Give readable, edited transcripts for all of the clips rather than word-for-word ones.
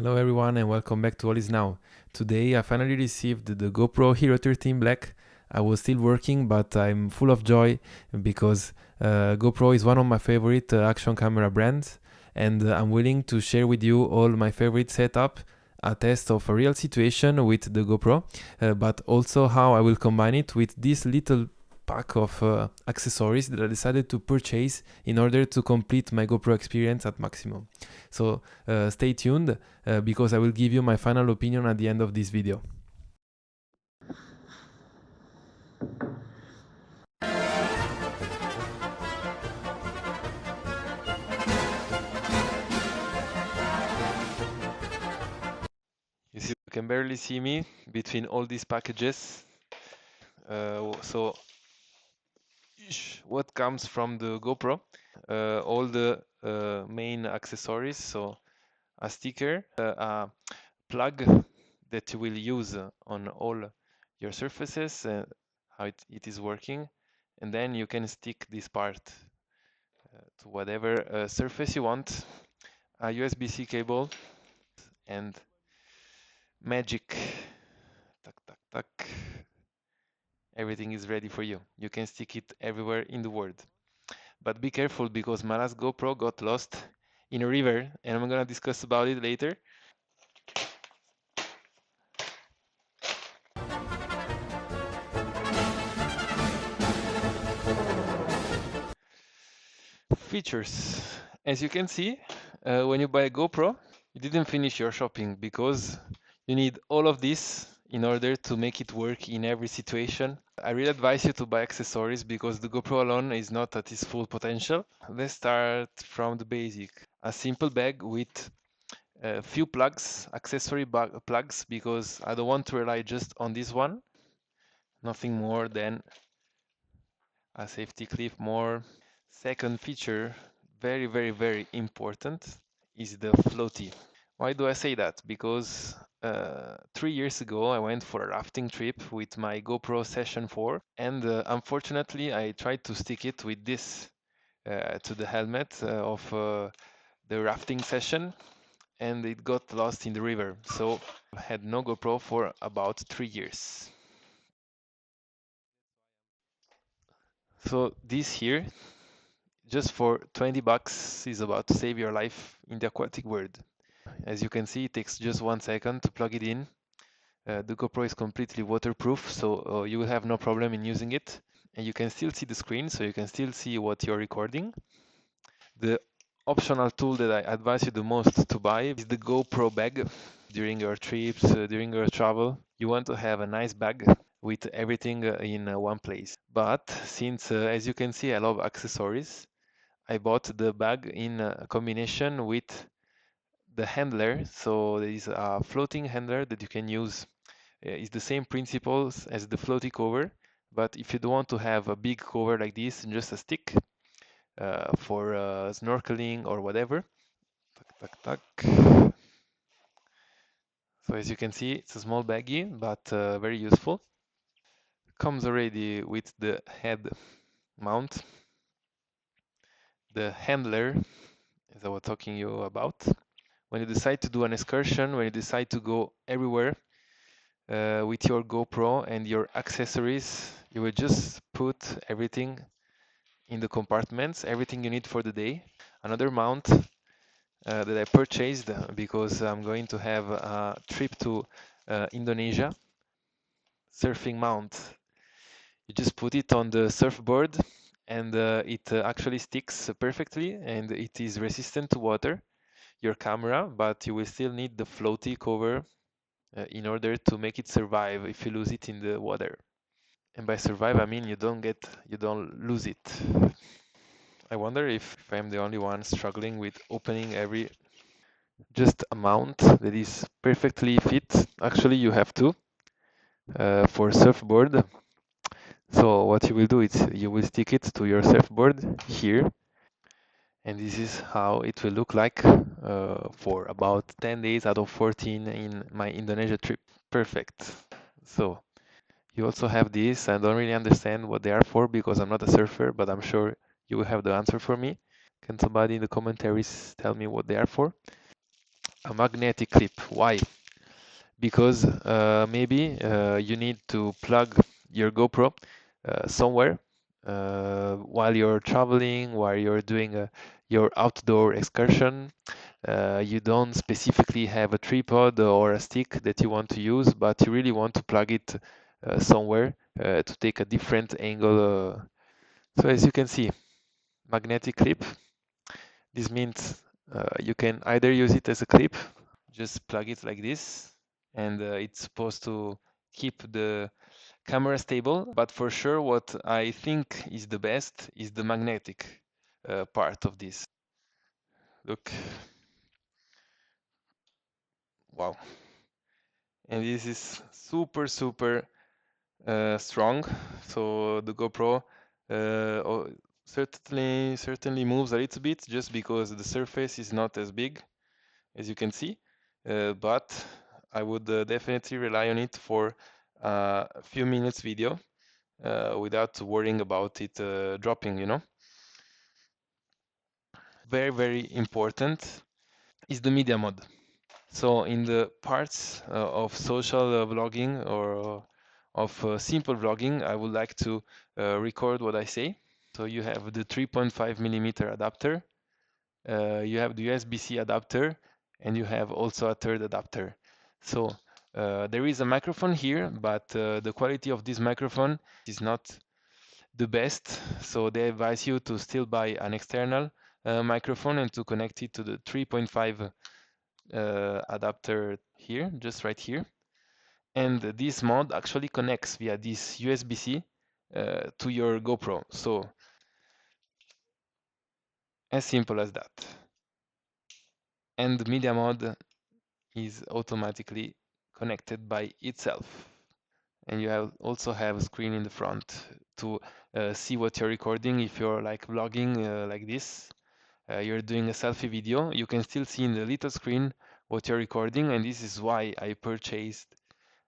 Hello everyone and welcome back to All Is Now. Today I finally received the GoPro Hero 13 Black. I was still working but I'm full of joy because GoPro is one of my favorite action camera brands, and I'm willing to share with you all my favorite setup, a test of a real situation with the GoPro, but also how I will combine it with this little pack of accessories that I decided to purchase in order to complete my GoPro experience at maximum. So stay tuned because I will give you my final opinion at the end of this video. You see, you can barely see me between all these packages. So what comes from the GoPro? All the main accessories. So a sticker, a plug that you will use on all your surfaces, how it is working, and then you can stick this part to whatever surface you want, a USB-C cable, and magic, tuck, tuck, tuck. Everything is ready for you. You can stick it everywhere in the world. But be careful because my last GoPro got lost in a river, and I'm gonna discuss about it later. Features. As you can see, when you buy a GoPro, you didn't finish your shopping because you need all of this in order to make it work in every situation. I really advise you to buy accessories because the GoPro alone is not at its full potential. Let's start from the basic. A simple bag with a few plugs, accessory plugs, because I don't want to rely just on this one. Nothing more than a safety clip more. Second feature, very, very, very important, is the floaty. Why do I say that? Because 3 years ago I went for a rafting trip with my GoPro Session 4, and unfortunately I tried to stick it with this to the helmet of the rafting session, and it got lost in the river. So I had no GoPro for about 3 years. So this here, just for 20 bucks, is about to save your life in the aquatic world. As you can see, it takes just 1 second to plug it in. The GoPro is completely waterproof, so you will have no problem in using it. And you can still see the screen, so you can still see what you're recording. The optional tool that I advise you the most to buy is the GoPro bag. During your trips, during your travel, you want to have a nice bag with everything in one place. But since, as you can see, I love accessories, I bought the bag in a combination with the handler. So there is a floating handler that you can use. It's the same principles as the floaty cover, but if you don't want to have a big cover like this, just a stick for snorkeling or whatever. Tuck, tuck, tuck. So as you can see, it's a small baggie, but very useful. Comes already with the head mount, the handler, as I was talking you about. When you decide to do an excursion, when you decide to go everywhere with your GoPro and your accessories, you will just put everything in the compartments, everything you need for the day. Another mount that I purchased because I'm going to have a trip to Indonesia. Surfing mount. You just put it on the surfboard, and it actually sticks perfectly, and it is resistant to water, your camera, but you will still need the floaty cover in order to make it survive if you lose it in the water. And by survive, I mean you don't lose it. I wonder if I'm the only one struggling with opening every just a mount that is perfectly fit. Actually, you have to for surfboard. So what you will do is you will stick it to your surfboard here, and this is how it will look like for about 10 days out of 14 in my Indonesia trip. Perfect. So you also have this. I don't really understand what they are for because I'm not a surfer, but I'm sure you will have the answer for me. Can somebody in the commentaries tell me what they are for? a magnetic clip. Why? Because maybe you need to plug your GoPro somewhere while you're traveling, while you're doing your outdoor excursion. You don't specifically have a tripod or a stick that you want to use, but you really want to plug it somewhere to take a different angle. So as you can see, magnetic clip. This means you can either use it as a clip, just plug it like this, and it's supposed to keep the camera stable. But for sure, what I think is the best is the magnetic part of this. Look, wow. And this is super, super strong. So the GoPro certainly moves a little bit just because the surface is not as big as you can see, but I would definitely rely on it for a few minutes video without worrying about it dropping, you know. Very, very important is the media mode. So in the parts of social vlogging or of simple vlogging, I would like to record what I say. So you have the 3.5 millimeter adapter, you have the USB-C adapter, and you have also a third adapter. So there is a microphone here, but the quality of this microphone is not the best. So they advise you to still buy an external microphone and to connect it to the 3.5 adapter here, just right here. And this mod actually connects via this USB-C to your GoPro. So as simple as that. And the media mod is automatically connected by itself. And you also have a screen in the front to see what you're recording. If you're like vlogging like this, you're doing a selfie video, you can still see in the little screen what you're recording. And this is why I purchased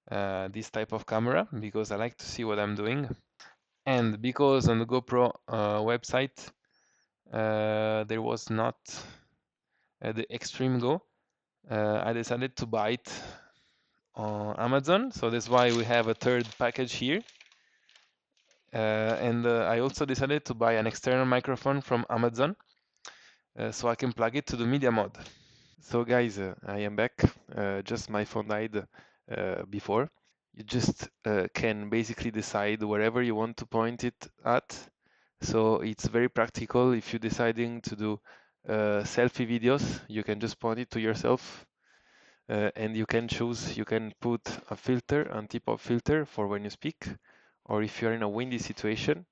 this type of camera, because I like to see what I'm doing. And because on the GoPro website there was not the Extreme Go, I decided to buy it on Amazon. So that's why we have a third package here. And I also decided to buy an external microphone from Amazon so I can plug it to the media mod. So guys, I am back. Just my phone died before. You just can basically decide wherever you want to point it at. So it's very practical. If you're deciding to do selfie videos, you can just point it to yourself and you can choose, you can put a filter, a tip-up filter for when you speak, or if you're in a windy situation,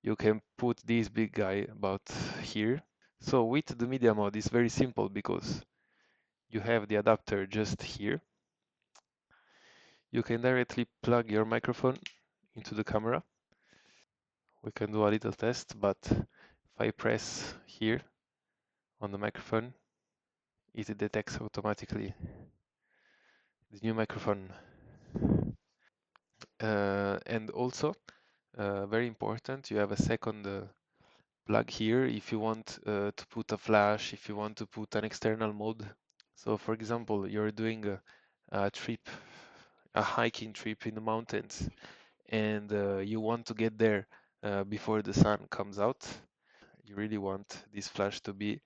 you can put this big guy about here. So with the media mode, it's very simple because you have the adapter just here. You can directly plug your microphone into the camera. We can do a little test, but if I press here on the microphone, it detects automatically the new microphone. And also, very important, you have a second plug here if you want to put a flash, if you want to put an external mode. So for example, you're doing a trip, a hiking trip in the mountains, and you want to get there before the sun comes out. You really want this flash to be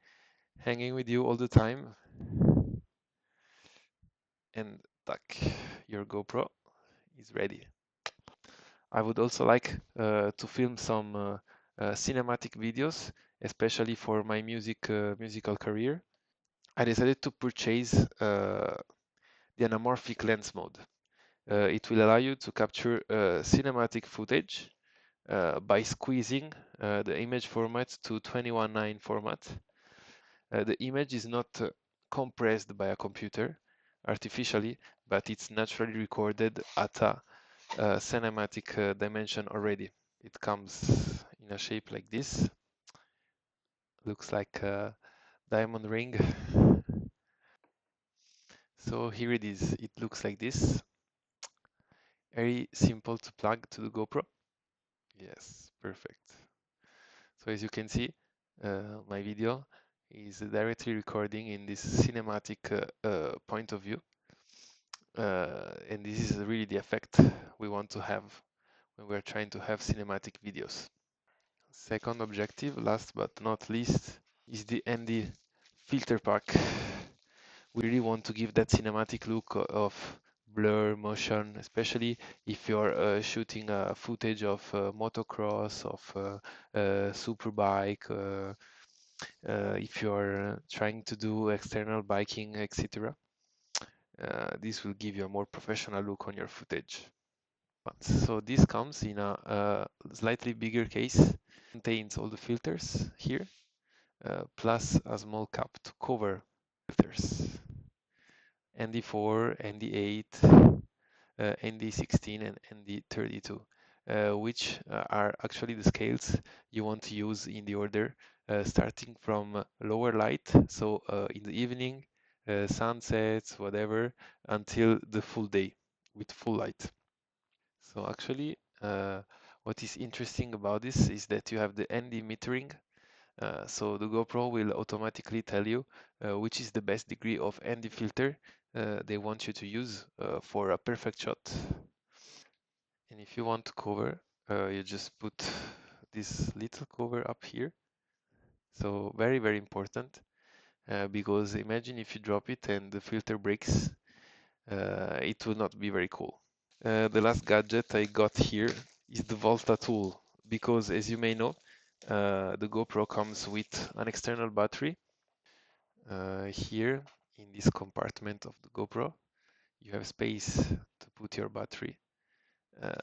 hanging with you all the time. And tack, your GoPro is ready. I would also like to film some cinematic videos, especially for my musical career. I decided to purchase the anamorphic lens mode. It will allow you to capture cinematic footage by squeezing the image format to 21:9 format. The image is not compressed by a computer artificially, but it's naturally recorded at a cinematic dimension already. It comes in a shape like this. Looks like a diamond ring. So here it is. It looks like this. Very simple to plug to the GoPro. Yes, perfect. So as you can see, my video is directly recording in this cinematic point of view. And this is really the effect we want to have when we're trying to have cinematic videos. Second objective, last but not least, is the ND filter pack. We really want to give that cinematic look of blur, motion, especially if you're shooting footage of motocross, of superbike, if you're trying to do external biking, etc. This will give you a more professional look on your footage. So this comes in a slightly bigger case, contains all the filters here, plus a small cap to cover filters. ND4, ND8, ND16 and ND32, which are actually the scales you want to use in the order, starting from lower light, so in the evening, sunsets, whatever, until the full day with full light. So actually, what is interesting about this is that you have the ND metering. So the GoPro will automatically tell you which is the best degree of ND filter they want you to use for a perfect shot. And if you want to cover, you just put this little cover up here. So very, very important because imagine if you drop it and the filter breaks, it will not be very cool. The last gadget I got here is the Volta tool, because as you may know, the GoPro comes with an external battery. Here in this compartment of the GoPro, you have space to put your battery,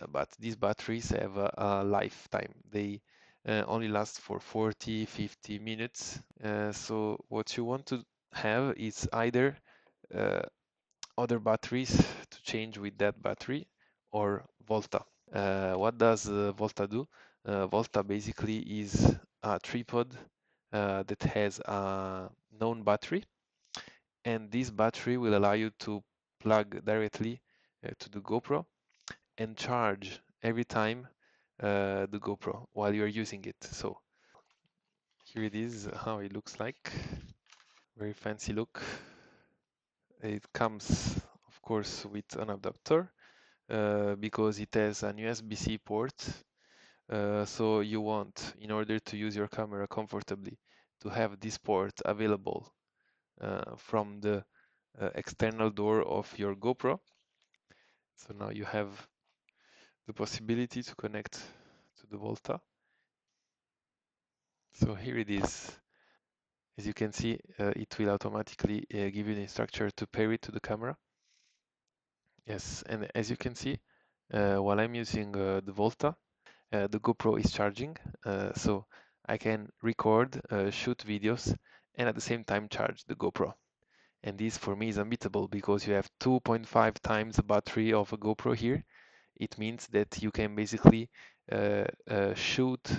but these batteries have a lifetime. They only last for 40-50 minutes. So what you want to have is either uh, other batteries to change with that battery or Volta. What does Volta do? Volta basically is a tripod that has a known battery, and this battery will allow you to plug directly to the GoPro and charge every time the GoPro while you're using it. So here it is, how it looks like. Very fancy look. It comes, of course, with an adapter because it has an USB-C port. So you want, in order to use your camera comfortably, to have this port available from the external door of your GoPro. So now you have the possibility to connect to the Volta. So here it is. As you can see, it will automatically give you the instruction to pair it to the camera. Yes, and as you can see, while I'm using the Volta, the GoPro is charging, so I can record, shoot videos, and at the same time charge the GoPro. And this for me is unbeatable because you have 2.5 times the battery of a GoPro here. It means that you can basically shoot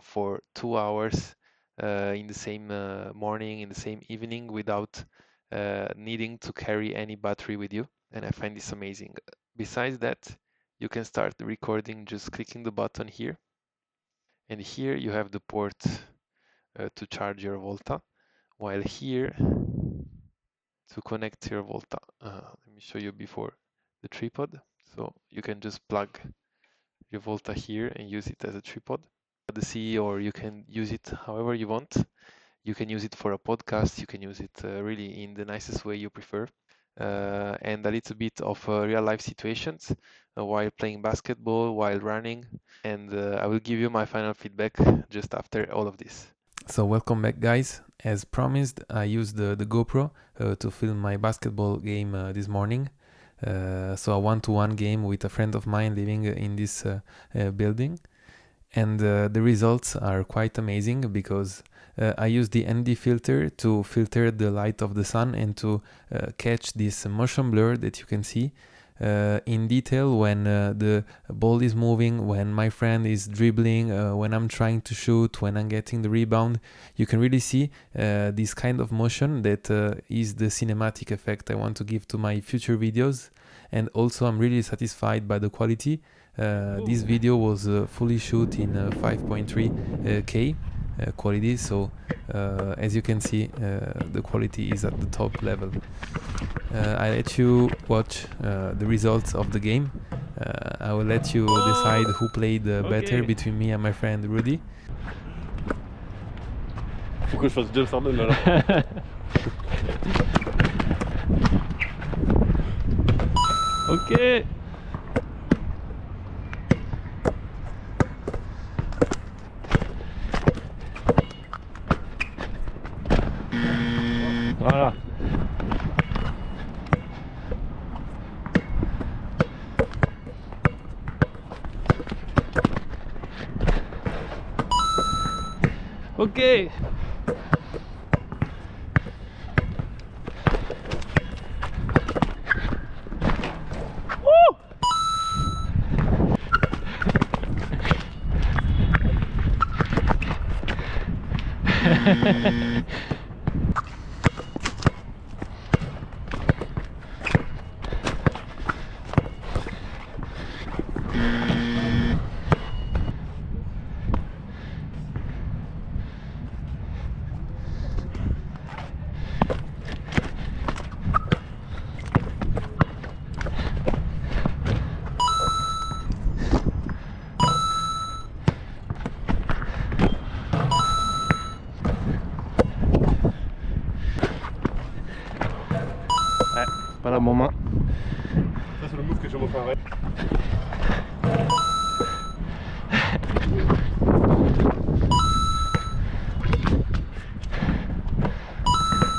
for 2 hours in the same morning, in the same evening without needing to carry any battery with you. And I find this amazing. Besides that, you can start the recording just clicking the button here. And here you have the port to charge your Volta, while here to connect your Volta. Let me show you before the tripod. So you can just plug your Volta here and use it as a tripod. The sea, or you can use it however you want. You can use it for a podcast. You can use it really in the nicest way you prefer. And a little bit of real life situations while playing basketball, while running. And I will give you my final feedback just after all of this. So welcome back, guys. As promised, I used the GoPro to film my basketball game this morning. So a one-to-one game with a friend of mine living in this building. And the results are quite amazing because I use the ND filter to filter the light of the sun and to catch this motion blur that you can see in detail when the ball is moving, when my friend is dribbling, when I'm trying to shoot, when I'm getting the rebound. You can really see this kind of motion that is the cinematic effect I want to give to my future videos. And also I'm really satisfied by the quality. This video was fully shot in 5.3K. quality. So as you can see, the quality is at the top level. I let you watch the results of the game. I will let you decide who played better between me and my friend Rudy. Faut que je fasse James Harden alors. Ok. Voilà. Ok. Pas la main. Ça c'est le move que je montrerai.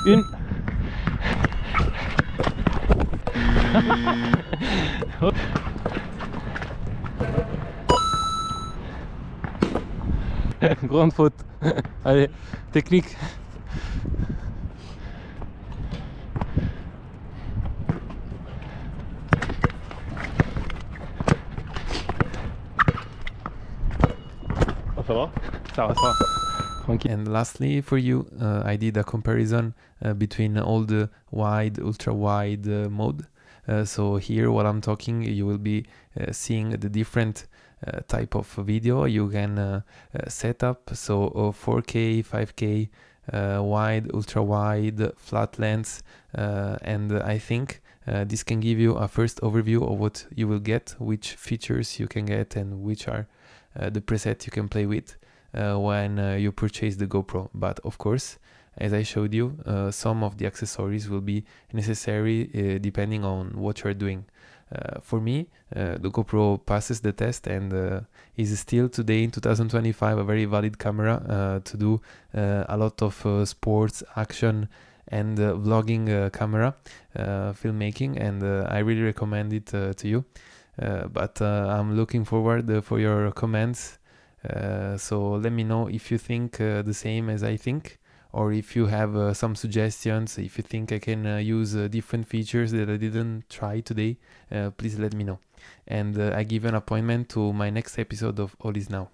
Une. Grande faute. Allez, technique. Ah, ça va? Ça va, ça va. Tranquille. And lastly, for you, I did a comparison between all the wide, ultra wide mode. So here, while I'm talking, you will be seeing the different type of video you can set up. So 4K, 5K, wide, ultra wide, flat lens, and I think this can give you a first overview of what you will get, which features you can get, and which are the presets you can play with when you purchase the GoPro. But of course, as I showed you, some of the accessories will be necessary depending on what you're doing. For me, the GoPro passes the test and is still today in 2025 a very valid camera to do a lot of sports, action, and vlogging camera filmmaking, and I really recommend it to you. But I'm looking forward for your comments. So let me know if you think the same as I think, or if you have some suggestions, if you think I can use different features that I didn't try today, please let me know. And I give an appointment to my next episode of All Is Now.